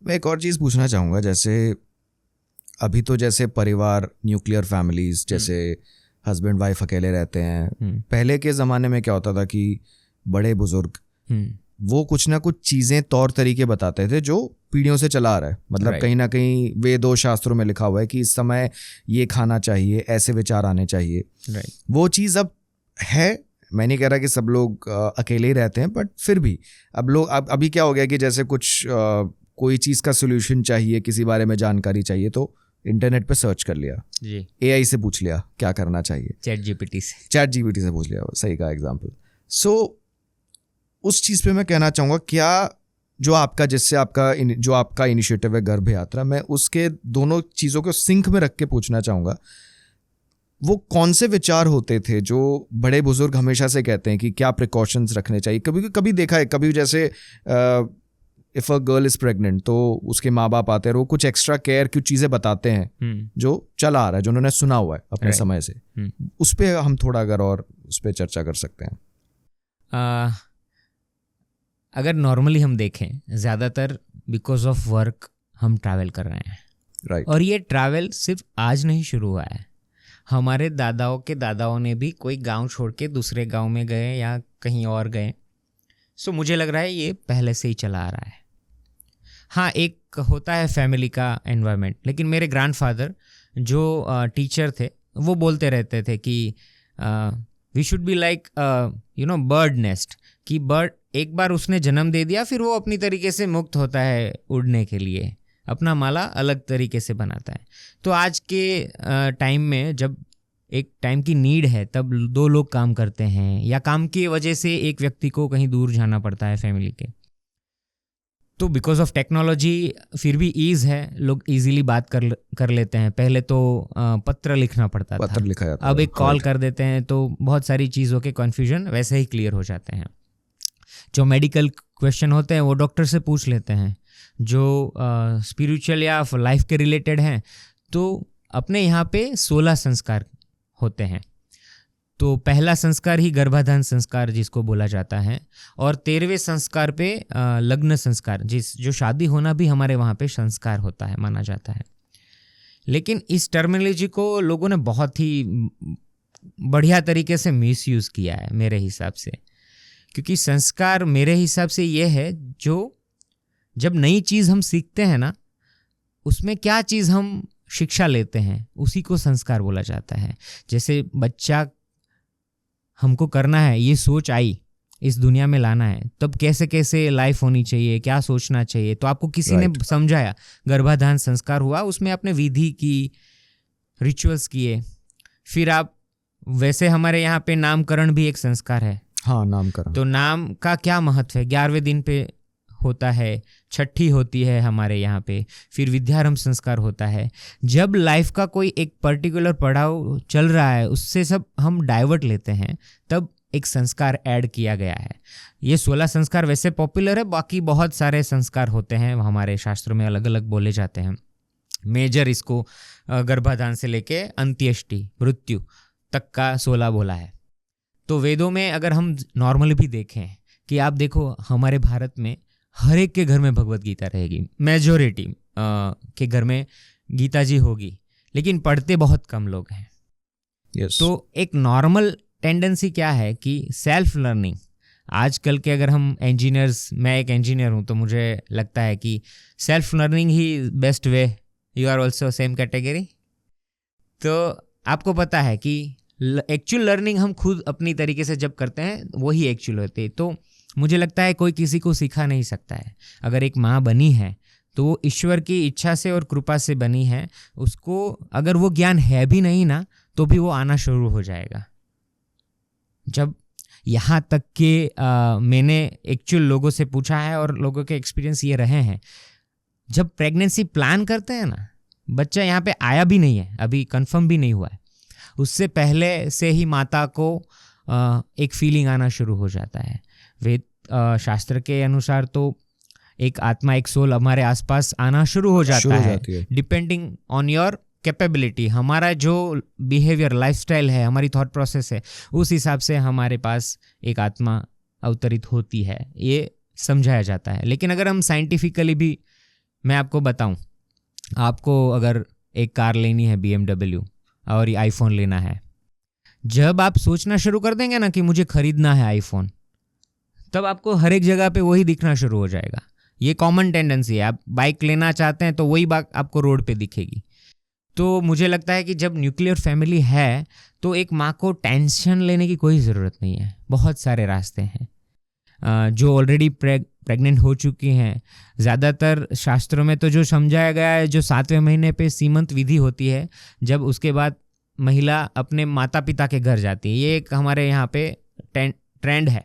मैं एक और चीज़ पूछना चाहूँगा, जैसे अभी तो जैसे परिवार, न्यूक्लियर फैमिलीज, जैसे हस्बैंड वाइफ अकेले रहते हैं। पहले के ज़माने में क्या होता था कि बड़े बुजुर्ग वो कुछ ना कुछ चीज़ें, तौर तरीके बताते थे जो पीढ़ियों से चला आ रहा है। मतलब कहीं ना कहीं वेदों शास्त्रों में लिखा हुआ है कि इस समय ये खाना चाहिए, ऐसे विचार आने चाहिए। वो चीज़ अब है। मैं नहीं कह रहा कि सब लोग अकेले ही रहते हैं, बट फिर भी अब लोग अभी क्या हो गया कि जैसे कुछ कोई चीज़ का सोल्यूशन चाहिए, किसी बारे में जानकारी चाहिए तो इंटरनेट पे सर्च कर लिया जी, AI से पूछ लिया क्या करना चाहिए, चैट जीपीटी से पूछ लिया। सही का एग्जाम्पल। सो उस चीज़ पे मैं कहना चाहूँगा, क्या जो आपका इनिशिएटिव है गर्भ यात्रा, मैं उसके दोनों चीज़ों को सिंक में रख के पूछना चाहूँगा, वो कौन से विचार होते थे जो बड़े बुजुर्ग हमेशा से कहते हैं कि क्या प्रिकॉशंस रखने चाहिए? कभी देखा है, कभी जैसे if a girl is pregnant तो उसके माँ बाप आते हैं, वो कुछ एक्स्ट्रा केयर, कुछ चीज़ें बताते हैं जो चला आ रहा है, जो उन्होंने सुना हुआ है अपने समय से। उस पर हम थोड़ा अगर और उस पर चर्चा कर सकते हैं। अगर नॉर्मली हम देखें, ज़्यादातर बिकॉज ऑफ वर्क हम ट्रैवल कर रहे हैं, राइट। और ये ट्रैवल सिर्फ आज नहीं शुरू हुआ है। हमारे दादाओं के दादाओं ने भी कोई गांव छोड़ के दूसरे गांव में गए या कहीं और गए। सो मुझे लग रहा है ये पहले से ही चला आ रहा है। हाँ, एक होता है फैमिली का एनवायरनमेंट, लेकिन मेरे ग्रैंडफादर जो टीचर थे वो बोलते रहते थे कि we should be like bird nest, कि बर्ड एक बार उसने जन्म दे दिया, फिर वो अपनी तरीके से मुक्त होता है उड़ने के लिए, अपना माला अलग तरीके से बनाता है। तो आज के टाइम में जब एक टाइम की नीड है, तब दो लोग काम करते हैं, या काम की वजह से एक व्यक्ति को कहीं दूर जाना पड़ता है फैमिली के, तो बिकॉज ऑफ टेक्नोलॉजी फिर भी ईज़ है, लोग इजीली बात कर लेते हैं। पहले तो पत्र लिखना पड़ता था, लिखा जाता, अब एक कॉल कर देते हैं, तो बहुत सारी चीज़ों के कन्फ्यूजन वैसे ही क्लियर हो जाते हैं। जो मेडिकल क्वेश्चन होते हैं वो डॉक्टर से पूछ लेते हैं, जो स्पिरिचुअल या लाइफ के रिलेटेड हैं तो अपने यहाँ पे 16 संस्कार होते हैं। तो पहला संस्कार ही गर्भाधान संस्कार जिसको बोला जाता है, और 13वें संस्कार पे लग्न संस्कार, जो शादी होना भी हमारे वहाँ पे संस्कार होता है, माना जाता है। लेकिन इस टर्मिनोलॉजी को लोगों ने बहुत ही बढ़िया तरीके से मिसयूज़ किया है मेरे हिसाब से, क्योंकि संस्कार मेरे हिसाब से ये है जो जब नई चीज़ हम सीखते हैं ना, उसमें क्या चीज़ हम शिक्षा लेते हैं उसी को संस्कार बोला जाता है। जैसे बच्चा हमको करना है, ये सोच आई इस दुनिया में लाना है, तब कैसे कैसे लाइफ होनी चाहिए, क्या सोचना चाहिए, तो आपको किसी ने समझाया, गर्भाधान संस्कार हुआ, उसमें आपने विधि की, रिचुअल्स किए, फिर आप वैसे हमारे यहाँ पे नामकरण भी एक संस्कार है। हाँ, नामकरण। तो नाम का क्या महत्व है, 11वें दिन पे होता है, छठी होती है हमारे यहाँ पे, फिर विद्यारंभ संस्कार होता है। जब लाइफ का कोई एक पर्टिकुलर पड़ाव चल रहा है, उससे सब हम डाइवर्ट लेते हैं, तब एक संस्कार ऐड किया गया है। ये 16 संस्कार वैसे पॉपुलर है, बाकी बहुत सारे संस्कार होते हैं हमारे शास्त्रों में, अलग अलग बोले जाते हैं। मेजर इसको गर्भाधान से लेके अंत्येष्टि, मृत्यु तक का 16 बोला है। तो वेदों में अगर हम नॉर्मली भी देखें कि आप देखो हमारे भारत में हर एक के घर में भगवत गीता रहेगी, मेजॉरिटी के घर में गीता जी होगी, लेकिन पढ़ते बहुत कम लोग हैं। yes. तो एक नॉर्मल टेंडेंसी क्या है कि सेल्फ लर्निंग, आजकल के अगर हम इंजीनियर्स, मैं एक इंजीनियर हूँ, तो मुझे लगता है कि सेल्फ लर्निंग ही best way. You are also same category. तो आपको पता है कि एक्चुअल लर्निंग हम खुद अपनी तरीके से जब करते हैं वही एक्चुअल होती है। तो मुझे लगता है कोई किसी को सिखा नहीं सकता है। अगर एक माँ बनी है तो वो ईश्वर की इच्छा से और कृपा से बनी है, उसको अगर वो ज्ञान है भी नहीं ना, तो भी वो आना शुरू हो जाएगा। जब यहाँ तक कि मैंने एक्चुअल लोगों से पूछा है और लोगों के एक्सपीरियंस ये रहे हैं, जब प्रेगनेंसी प्लान करते हैं ना, बच्चा यहाँ पे आया भी नहीं है, अभी कंफर्म भी नहीं हुआ है, उससे पहले से ही माता को एक फीलिंग आना शुरू हो जाता है। वेद शास्त्र के अनुसार तो एक आत्मा, एक सोल हमारे आसपास आना शुरू हो जाता है, डिपेंडिंग ऑन योर कैपेबिलिटी। हमारा जो बिहेवियर, लाइफस्टाइल है, हमारी थॉट प्रोसेस है, उस हिसाब से हमारे पास एक आत्मा अवतरित होती है, ये समझाया जाता है। लेकिन अगर हम साइंटिफिकली भी मैं आपको बताऊं, आपको अगर एक कार लेनी है BMW और ये आईफोन लेना है, जब आप सोचना शुरू कर देंगे ना कि मुझे खरीदना है आईफोन, तब आपको हर एक जगह पे वही दिखना शुरू हो जाएगा। ये कॉमन टेंडेंसी है, आप बाइक लेना चाहते हैं तो वही बाइक आपको रोड पे दिखेगी। तो मुझे लगता है कि जब न्यूक्लियर फैमिली है तो एक माँ को टेंशन लेने की कोई ज़रूरत नहीं है। बहुत सारे रास्ते हैं। जो ऑलरेडी प्रेग्नेंट हो चुकी हैं, ज़्यादातर शास्त्रों में तो जो समझाया गया है, जो 7वें महीने पे सीमंत विधि होती है, जब उसके बाद महिला अपने माता पिता के घर जाती है, ये एक हमारे यहाँ पे ट्रेंड है।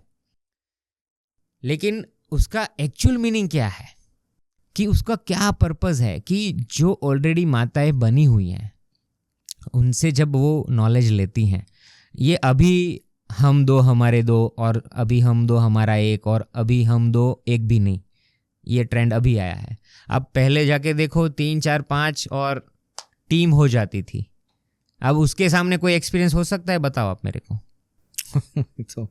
लेकिन उसका एक्चुअल मीनिंग क्या है, कि उसका क्या पर्पस है, कि जो ऑलरेडी माताएं बनी हुई हैं उनसे जब वो नॉलेज लेती हैं, ये अभी हम दो हमारे दो, और अभी हम दो हमारा एक, और अभी हम दो एक भी नहीं, ये ट्रेंड अभी आया है। अब पहले जाके देखो 3 4 5 और टीम हो जाती थी। अब उसके सामने कोई एक्सपीरियंस हो सकता है? बताओ आप मेरे को। तो